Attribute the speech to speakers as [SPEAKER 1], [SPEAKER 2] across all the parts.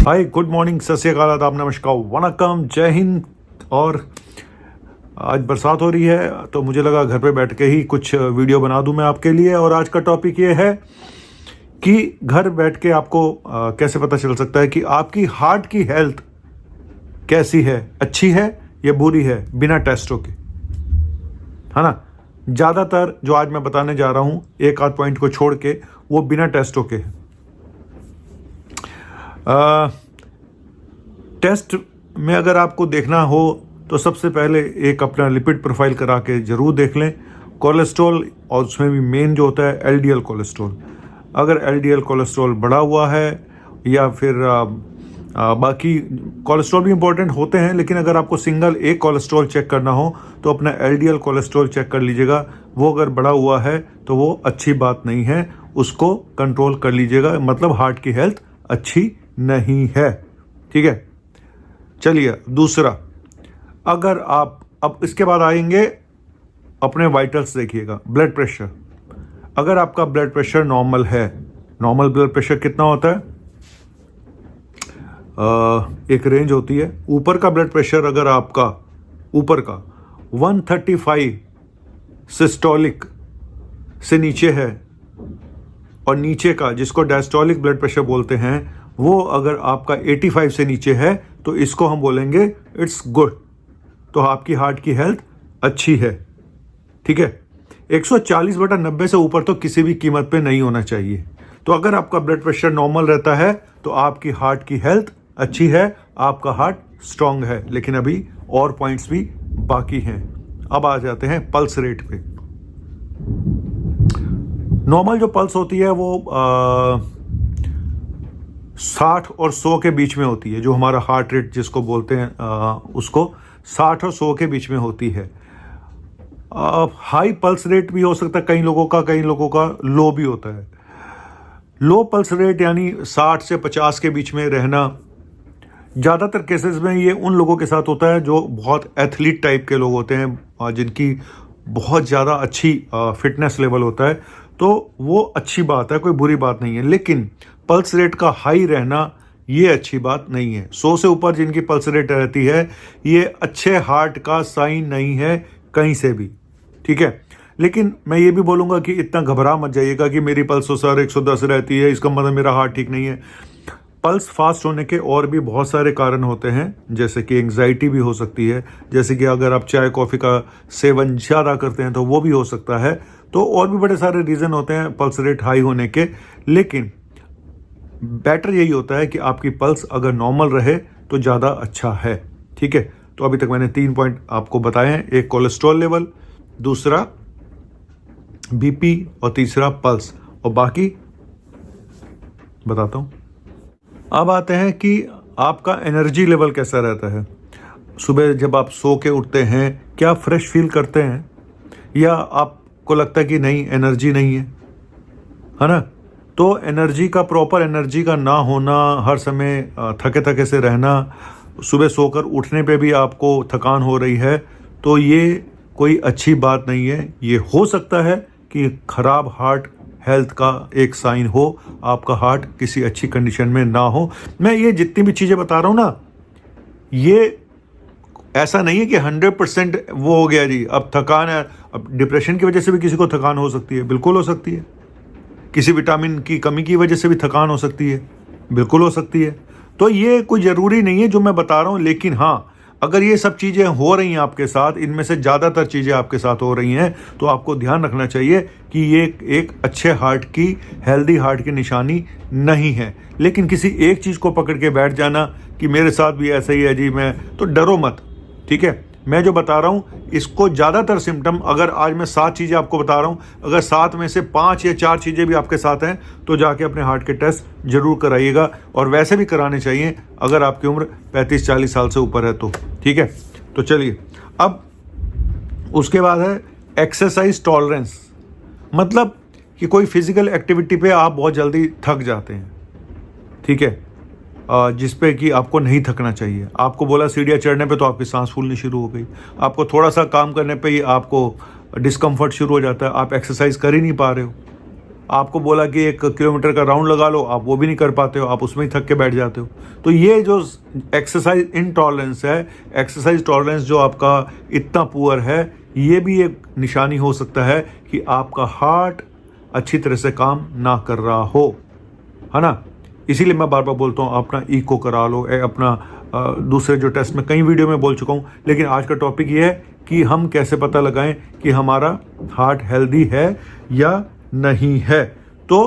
[SPEAKER 1] हाय, good morning, सत श्री अकाल, आदाब, नमस्कार, वनकम, जय हिंद। और आज बरसात हो रही है तो मुझे लगा घर पे बैठ के ही कुछ वीडियो बना दूं मैं आपके लिए। और आज का टॉपिक ये है कि घर बैठ के आपको कैसे पता चल सकता है कि आपकी हार्ट की हेल्थ कैसी है, अच्छी है या बुरी है, बिना टेस्टों के, है ना। ज़्यादातर जो आज मैं बताने जा रहा हूँ, एक आध पॉइंट को छोड़ के, वो बिना टेस्टों के है। टेस्ट में अगर आपको देखना हो तो सबसे पहले एक अपना लिपिड प्रोफाइल करा के ज़रूर देख लें। कोलेस्ट्रॉल, और उसमें भी मेन जो होता है एलडीएल कोलेस्ट्रॉल। अगर एलडीएल कोलेस्ट्रॉल बढ़ा हुआ है या फिर बाकी कोलेस्ट्रॉल भी इंपॉर्टेंट होते हैं, लेकिन अगर आपको सिंगल एक कोलेस्ट्रॉल चेक करना हो तो अपना एलडीएल कोलेस्ट्रॉल चेक कर लीजिएगा। वो अगर बढ़ा हुआ है तो वो अच्छी बात नहीं है, उसको कंट्रोल कर लीजिएगा, मतलब हार्ट की हेल्थ अच्छी नहीं है। ठीक है, चलिए दूसरा, अगर आप अब इसके बाद आएंगे अपने वाइटल्स देखिएगा। ब्लड प्रेशर, अगर आपका ब्लड प्रेशर नॉर्मल है, नॉर्मल ब्लड प्रेशर कितना होता है, एक रेंज होती है। ऊपर का ब्लड प्रेशर अगर आपका ऊपर का 135 सिस्टोलिक से नीचे है, और नीचे का जिसको डायस्टोलिक ब्लड प्रेशर बोलते हैं, वो अगर आपका 85 से नीचे है तो इसको हम बोलेंगे इट्स गुड, तो आपकी हार्ट की हेल्थ अच्छी है। ठीक है, 140/90 से ऊपर तो किसी भी कीमत पे नहीं होना चाहिए। तो अगर आपका ब्लड प्रेशर नॉर्मल रहता है तो आपकी हार्ट की हेल्थ अच्छी है, आपका हार्ट स्ट्रांग है। लेकिन अभी और पॉइंट्स भी बाकी हैं। अब आ जाते हैं पल्स रेट पे। नॉर्मल जो पल्स होती है वो 60 और 100 के बीच में होती है। जो हमारा हार्ट रेट जिसको बोलते हैं उसको 60 और 100 के बीच में होती है। हाई पल्स रेट भी हो सकता है कई लोगों का लो भी होता है। लो पल्स रेट यानी 60 से 50 के बीच में रहना, ज़्यादातर केसेस में ये उन लोगों के साथ होता है जो बहुत एथलीट टाइप के लोग होते हैं, जिनकी बहुत ज़्यादा अच्छी फिटनेस लेवल होता है, तो वो अच्छी बात है, कोई बुरी बात नहीं है। लेकिन पल्स रेट का हाई रहना ये अच्छी बात नहीं है। 100 से ऊपर जिनकी पल्स रेट रहती है, ये अच्छे हार्ट का साइन नहीं है कहीं से भी। ठीक है, लेकिन मैं ये भी बोलूँगा कि इतना घबरा मत जाइएगा कि मेरी पल्स 110 रहती है, इसका मतलब मेरा हार्ट ठीक नहीं है। पल्स फास्ट होने के और भी बहुत सारे कारण होते हैं, जैसे कि एंग्जाइटी भी हो सकती है, जैसे कि अगर आप चाय कॉफ़ी का सेवन ज़्यादा करते हैं तो वो भी हो सकता है। तो और भी बड़े सारे रीज़न होते हैं पल्स रेट हाई होने के, लेकिन बेटर यही होता है कि आपकी पल्स अगर नॉर्मल रहे तो ज़्यादा अच्छा है। ठीक है, तो अभी तक मैंने 3 पॉइंट आपको बताए हैं। एक कोलेस्ट्रॉल लेवल, दूसरा बीपी, और तीसरा पल्स, और बाकी बताता हूँ। अब आते हैं कि आपका एनर्जी लेवल कैसा रहता है। सुबह जब आप सो के उठते हैं, क्या फ्रेश फील करते हैं, या आपको लगता है कि नहीं, एनर्जी नहीं है ना। तो एनर्जी का, प्रॉपर एनर्जी का ना होना, हर समय थके थके से रहना, सुबह सोकर उठने पे भी आपको थकान हो रही है, तो ये कोई अच्छी बात नहीं है। ये हो सकता है कि खराब हार्ट हेल्थ का एक साइन हो, आपका हार्ट किसी अच्छी कंडीशन में ना हो। मैं ये जितनी भी चीज़ें बता रहा हूँ ना, ये ऐसा नहीं है कि 100% वो हो गया जी, अब थकान है। अब डिप्रेशन की वजह से भी किसी को थकान हो सकती है, बिल्कुल हो सकती है। किसी विटामिन की कमी की वजह से भी थकान हो सकती है, बिल्कुल हो सकती है। तो ये कोई ज़रूरी नहीं है जो मैं बता रहा हूँ, लेकिन हाँ, अगर ये सब चीज़ें हो रही हैं आपके साथ, इनमें से ज़्यादातर चीज़ें आपके साथ हो रही हैं, तो आपको ध्यान रखना चाहिए कि ये एक अच्छे हार्ट की, हेल्दी हार्ट की निशानी नहीं है। लेकिन किसी एक चीज़ को पकड़ के बैठ जाना कि मेरे साथ भी ऐसा ही है जी, मैं तो डरो मत। ठीक है, मैं जो बता रहा हूँ इसको ज़्यादातर सिम्टम, अगर आज मैं 7 चीज़ें आपको बता रहा हूँ, अगर 7 में से 5 या 4 चीज़ें भी आपके साथ हैं तो जाके अपने हार्ट के टेस्ट जरूर कराइएगा, और वैसे भी कराने चाहिए अगर आपकी उम्र 35-40 साल से ऊपर है तो। ठीक है, तो चलिए, अब उसके बाद है एक्सरसाइज टॉलरेंस, मतलब कि कोई फिजिकल एक्टिविटी पे आप बहुत जल्दी थक जाते हैं। ठीक है, जिस पे कि आपको नहीं थकना चाहिए। आपको बोला सीढ़ियाँ चढ़ने पे तो आपकी सांस फूलनी शुरू हो गई, आपको थोड़ा सा काम करने पे ही आपको डिस्कम्फर्ट शुरू हो जाता है, आप एक्सरसाइज कर ही नहीं पा रहे हो। आपको बोला कि 1 किलोमीटर का राउंड लगा लो, आप वो भी नहीं कर पाते हो, आप उसमें ही थक के बैठ जाते हो। तो ये जो एक्सरसाइज इनटॉलरेंस है, एक्सरसाइज टॉलरेंस जो आपका इतना पुअर है, ये भी एक निशानी हो सकता है कि आपका हार्ट अच्छी तरह से काम ना कर रहा हो, है ना। इसीलिए मैं बार बार बोलता हूँ अपना ईको करा लो, अपना दूसरे जो टेस्ट में कई वीडियो में बोल चुका हूँ। लेकिन आज का टॉपिक ये है कि हम कैसे पता लगाएं कि हमारा हार्ट हेल्दी है या नहीं है। तो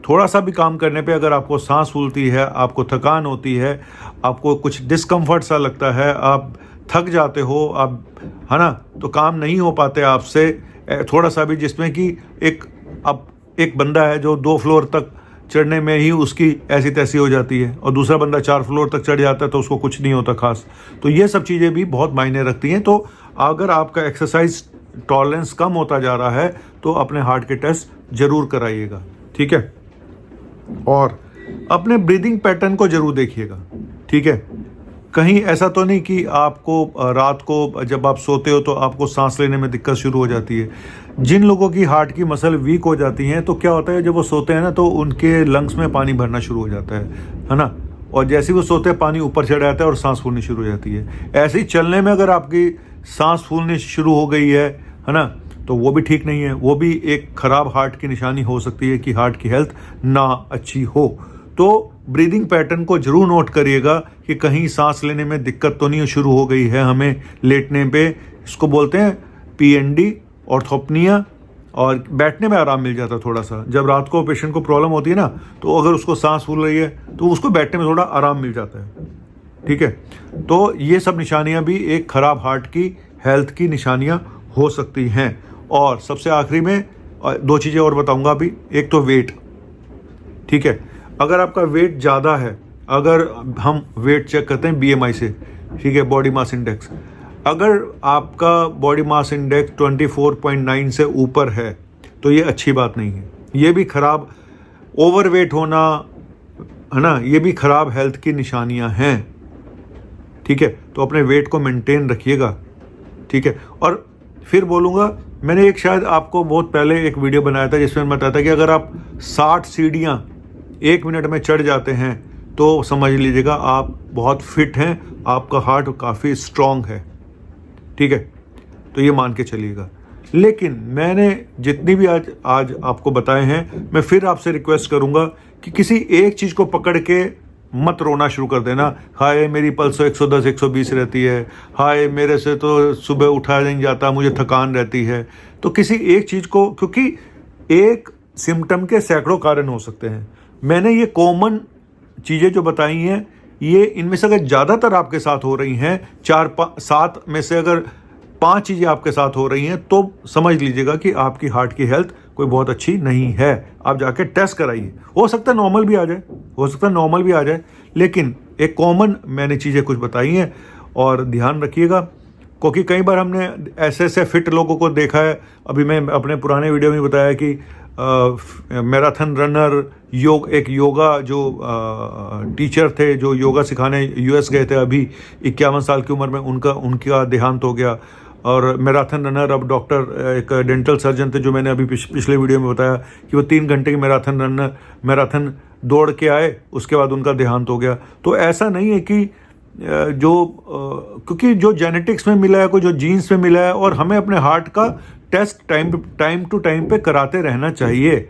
[SPEAKER 1] थोड़ा सा भी काम करने पे अगर आपको सांस फूलती है, आपको थकान होती है, आपको कुछ डिस्कम्फर्ट सा लगता है, आप थक जाते हो, आप, है ना, तो काम नहीं हो पाते आपसे थोड़ा सा भी, जिसमें कि एक बंदा है जो 2 फ्लोर तक चढ़ने में ही उसकी ऐसी तैसी हो जाती है और दूसरा बंदा 4 फ्लोर तक चढ़ जाता है तो उसको कुछ नहीं होता खास। तो ये सब चीज़ें भी बहुत मायने रखती हैं। तो अगर आपका एक्सरसाइज टॉलरेंस कम होता जा रहा है तो अपने हार्ट के टेस्ट जरूर कराइएगा, ठीक है। और अपने ब्रीदिंग पैटर्न को जरूर देखिएगा, ठीक है। कहीं ऐसा तो नहीं कि आपको रात को जब आप सोते हो तो आपको सांस लेने में दिक्कत शुरू हो जाती है। जिन लोगों की हार्ट की मसल वीक हो जाती हैं तो क्या होता है, जब वो सोते हैं ना तो उनके लंग्स में पानी भरना शुरू हो जाता है ना। और जैसे ही वो सोते हैं पानी ऊपर चढ़ जाता है और सांस फूलनी शुरू हो जाती है। ऐसे ही चलने में अगर आपकी सांस फूलनी शुरू हो गई है ना, तो वो भी ठीक नहीं है। वो भी एक खराब हार्ट की निशानी हो सकती है कि हार्ट की हेल्थ ना अच्छी हो। तो ब्रीदिंग पैटर्न को जरूर नोट करिएगा कि कहीं सांस लेने में दिक्कत तो नहीं शुरू हो गई है हमें लेटने पे। इसको बोलते हैं PND, ऑर्थोपनिया। और बैठने में आराम मिल जाता है थोड़ा सा। जब रात को पेशेंट को प्रॉब्लम होती है ना, तो अगर उसको सांस फूल रही है तो उसको बैठने में थोड़ा आराम मिल जाता है, ठीक है। तो ये सब निशानियां भी एक खराब हार्ट की हेल्थ की निशानियां हो सकती हैं। और सबसे आखिरी में 2 चीज़ें और बताऊंगा अभी। एक तो वेट, ठीक है। अगर आपका वेट ज़्यादा है, अगर हम वेट चेक करते हैं BMI से, ठीक है, बॉडी मास इंडेक्स, अगर आपका बॉडी मास इंडेक्स 24.9 से ऊपर है तो ये अच्छी बात नहीं है। ये भी खराब, ओवरवेट होना, है ना, ये भी खराब हेल्थ की निशानियां हैं, ठीक है। तो अपने वेट को मेंटेन रखिएगा, ठीक है। और फिर बोलूँगा, मैंने एक शायद आपको बहुत पहले एक वीडियो बनाया था जिसमें मैं बताया था कि अगर आप 60 सीढ़ियाँ 1 मिनट में चढ़ जाते हैं तो समझ लीजिएगा आप बहुत फिट हैं, आपका हार्ट काफ़ी स्ट्रांग है, ठीक है। तो ये मान के चलिएगा। लेकिन मैंने जितनी भी आज आपको बताए हैं, मैं फिर आपसे रिक्वेस्ट करूंगा कि किसी एक चीज़ को पकड़ के मत रोना शुरू कर देना। हाय मेरी पल्स 110 120 रहती है, हाय मेरे से तो सुबह उठा नहीं जाता, मुझे थकान रहती है। तो किसी एक चीज़ को, क्योंकि एक सिम्टम के सैकड़ों कारण हो सकते हैं। मैंने ये कॉमन चीज़ें जो बताई हैं, ये इनमें से अगर ज़्यादातर आपके साथ हो रही हैं, 4-7 में से अगर 5 चीज़ें आपके साथ हो रही हैं, तो समझ लीजिएगा कि आपकी हार्ट की हेल्थ कोई बहुत अच्छी नहीं है। आप जाके टेस्ट कराइए, हो सकता है नॉर्मल भी आ जाए, लेकिन एक कॉमन मैंने चीज़ें कुछ बताई हैं। और ध्यान रखिएगा, क्योंकि कई बार हमने ऐसे फिट लोगों को देखा है। अभी मैं अपने पुराने वीडियो में बताया कि मैराथन रनर, एक योगा जो टीचर थे, जो योगा सिखाने US गए थे, अभी 51 साल की उम्र में उनका देहांत हो गया। और मैराथन रनर अब डॉक्टर, एक डेंटल सर्जन थे, जो मैंने अभी पिछले वीडियो में बताया कि वो 3 घंटे की मैराथन दौड़ के आए, उसके बाद उनका देहांत हो गया। तो ऐसा नहीं है कि क्योंकि जो जेनेटिक्स में मिला है, कोई जो जीन्स में मिला है, और हमें अपने हार्ट का टेस्ट टाइम टू टाइम पे कराते रहना चाहिए।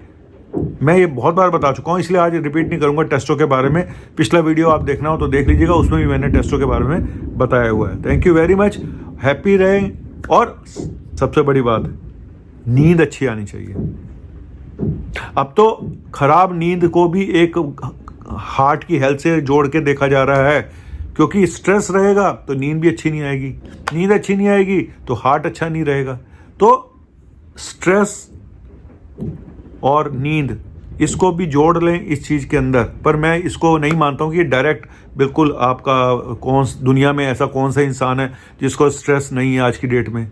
[SPEAKER 1] मैं ये बहुत बार बता चुका हूँ, इसलिए आज रिपीट नहीं करूँगा टेस्टों के बारे में। पिछला वीडियो आप देखना हो तो देख लीजिएगा, उसमें भी मैंने टेस्टों के बारे में बताया हुआ है। Thank you very much, happy रहें। और सबसे बड़ी बात, नींद अच्छी आनी चाहिए। अब तो खराब नींद को भी एक हार्ट की हेल्थ से जोड़ के देखा जा रहा है, क्योंकि स्ट्रेस रहेगा तो नींद भी अच्छी नहीं आएगी, नींद अच्छी नहीं आएगी तो हार्ट अच्छा नहीं रहेगा। तो स्ट्रेस और नींद, इसको भी जोड़ लें इस चीज़ के अंदर। पर मैं इसको नहीं मानता हूँ कि डायरेक्ट बिल्कुल आपका दुनिया में ऐसा कौन सा इंसान है जिसको स्ट्रेस नहीं है आज की डेट में।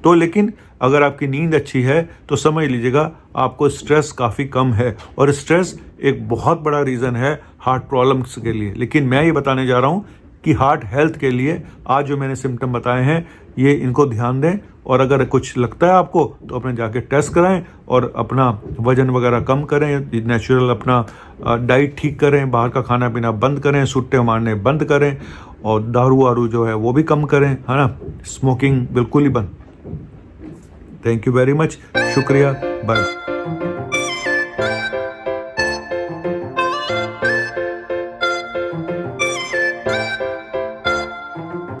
[SPEAKER 1] तो लेकिन अगर आपकी नींद अच्छी है तो समझ लीजिएगा आपको स्ट्रेस काफ़ी कम है। और स्ट्रेस एक बहुत बड़ा रीज़न है हार्ट प्रॉब्लम्स के लिए। लेकिन मैं ये बताने जा रहा हूँ कि हार्ट हेल्थ के लिए आज जो मैंने सिम्टम बताए हैं, ये इनको ध्यान दें और अगर कुछ लगता है आपको तो अपने जाके टेस्ट कराएं और अपना वजन वगैरह कम करें, नेचुरल अपना डाइट ठीक करें, बाहर का खाना पीना बंद करें, सुट्टे मारने बंद करें और दारू वारू जो है वो भी कम करें, है ना, स्मोकिंग बिल्कुल ही बंद। थैंक यू वेरी मच, शुक्रिया, बाय।